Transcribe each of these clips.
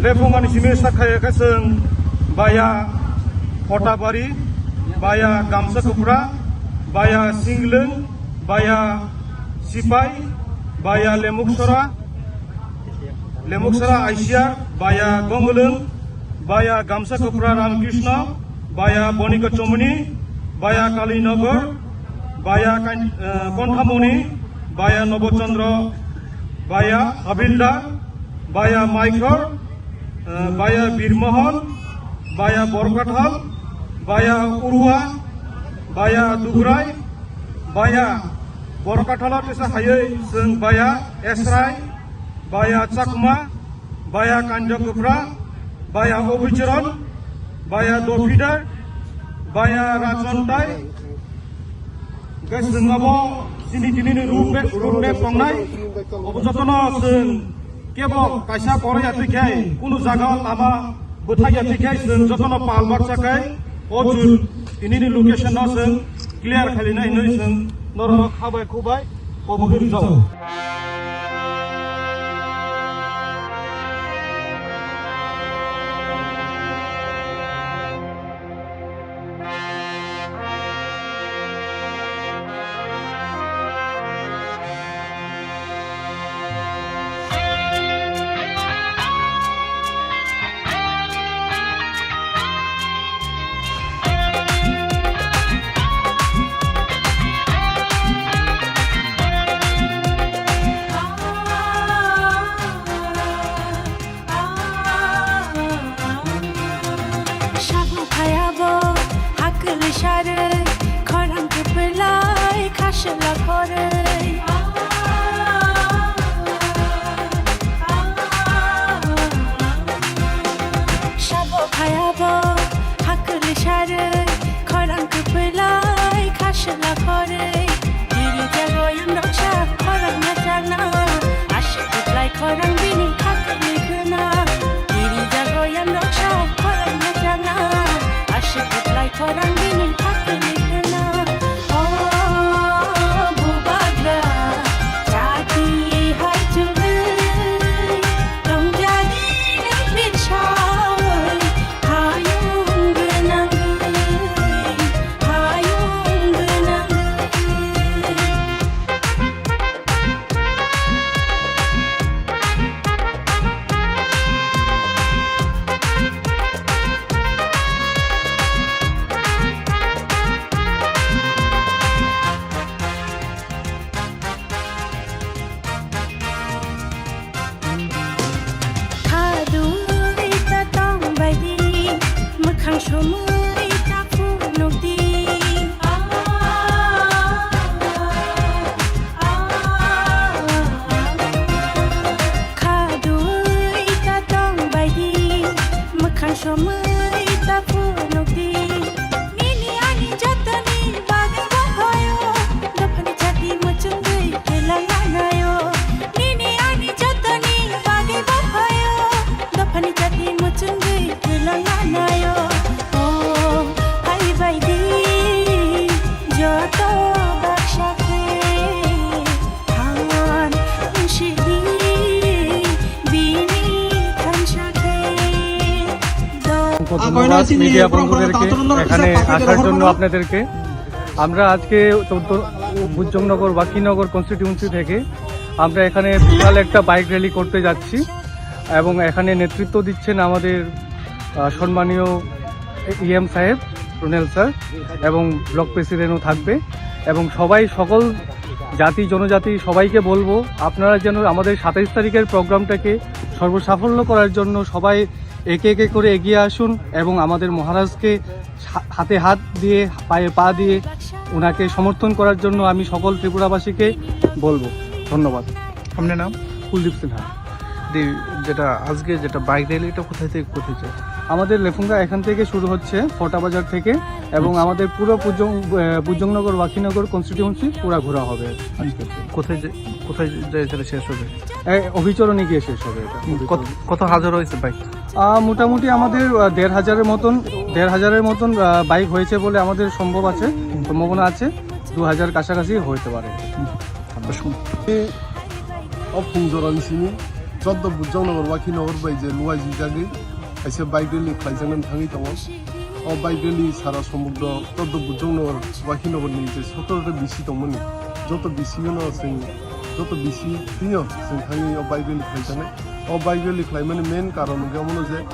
लेफुंगानि सिमे साखाय जों बाया फटाबारि बाया गामसा कुप्रा बाया सिंगलों बाया सिपाई बाया लेमुकसरा आइसिया बाया गंगलों बाया गामसा कुप्रा रामकृष्ण बाया बनिका चमनी बाया कालीनगर बाया कन्ठामणि बाया नवचंद्र बाया हबिलदार बाया माइकर बाया बीरमोहन बाया बरकाथल बाया उरुवा बाया दुगराय बाया बरकाथल तेसा हायै जों बाया एसराय बाया चाकमा बाया कान्जकुप्रा बाया अभिचरण बाया दफिदार बाया राजनताय जोंनाबो दिनै रुमबेक संनाय अबजतन जों केवल कायसा पराय आथिखाय कुनु जागा लामा बोथाय आथिखाय जों जतन पालबार थाखाय अजुन इनिनि लोकेशन जों क्लियर खालिनाय जों नर खाबाय खुबाय अबगुरि जाव ধন্যবাদ মিডিয়া বন্ধুদেরকে এখানে আসার জন্য আপনাদেরকে। আমরা আজকে বুজজংনগর বাকিনগর কনস্টিটিউয়েন্সি থেকে আমরা এখানে বিশাল একটা বাইক র্যালি করতে যাচ্ছি এবং এখানে নেতৃত্ব দিচ্ছেন আমাদের সম্মানীয় ইএম সাহেব রুনেল স্যার এবং ব্লক প্রেসিডেন্টও থাকবে এবং সবাই সকল জাতি জনজাতি সবাইকে বলবো আপনারা যেন আমাদের 27 তারিখের প্রোগ্রামটাকে সর্বসাফল্য করার জন্য সবাই একে একে করে এগিয়ে আসুন এবং আমাদের মহারাজকে হাতে হাত দিয়ে পায়ে পা দিয়ে ওনাকে সমর্থন করার জন্য আমি সকল ত্রিপুরাবাসীকে বলবো। ধন্যবাদ। আপনার নাম? কুলদীপ সিনহা। যেটা আজকে যেটা বাইক র্যালি এটা কোথায় থেকে কোথায় যায়? আমাদের লেফুঙ্গা এখান থেকে শুরু হচ্ছে ফটা বাজার থেকে এবং আমাদের পুরো বুজজংনগর বাকিনগর কনস্টিটিউয়েন্সি পুরো ঘোরা হবে। আজকে কোথায় যায় সেটা শেষ হবে? অভিচরণে গিয়ে শেষ হবে। কত হাজার হয়েছে বাইক? মোটামুটি আমাদের 1,500-এর মতন বাইক হয়েছে বলে আমাদের সম্ভাবনা আছে। 2,000 কাছাকাছি হতে পারে। অফুঞ্জরানি 14 Bujongnagar Wakinagar by the Luaji Jagi, I said by daily Klaisan and Tangitawan, or by daily Sara Somudo, 14 Bujongnagar Wakinagar needs, Soto BC to money, Jota BC, sing Jota BC, Tino, sing Tangi or by daily Klaisan, or by daily Klaiman men Karan Gamonoze,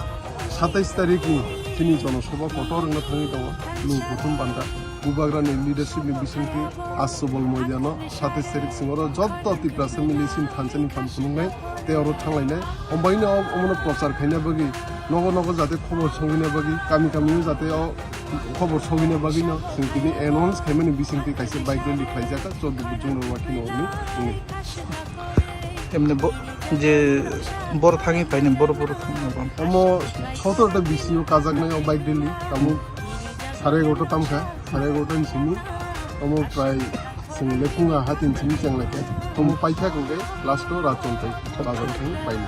Satais Tariki, Tini Jonosoba, Kotor and Tangitawan, Lu Putum Banda. Bubagrani leadership ni bisinti asobol moyano sate serik singoro jotto tiprasa milisin thansani phanpunungai te oro thanglaine ombaina omono prochar khaina bagi nogo jate khobor songina bagi kami jate o khobor songina bagi no singtini announce khaimani bisinti kaise bike rally khaijaka 14 Bujongnagar wakino ni এমনি যে বড় থাকি পাইনি বড় থাকি না omo 17টা বিসিও কাজাকনাই o bike rally kamu 11:30 tamkha 11:30 sini omo prai single punga hatin sini changlake omo paitha koge last to rachon tai bazar thai paini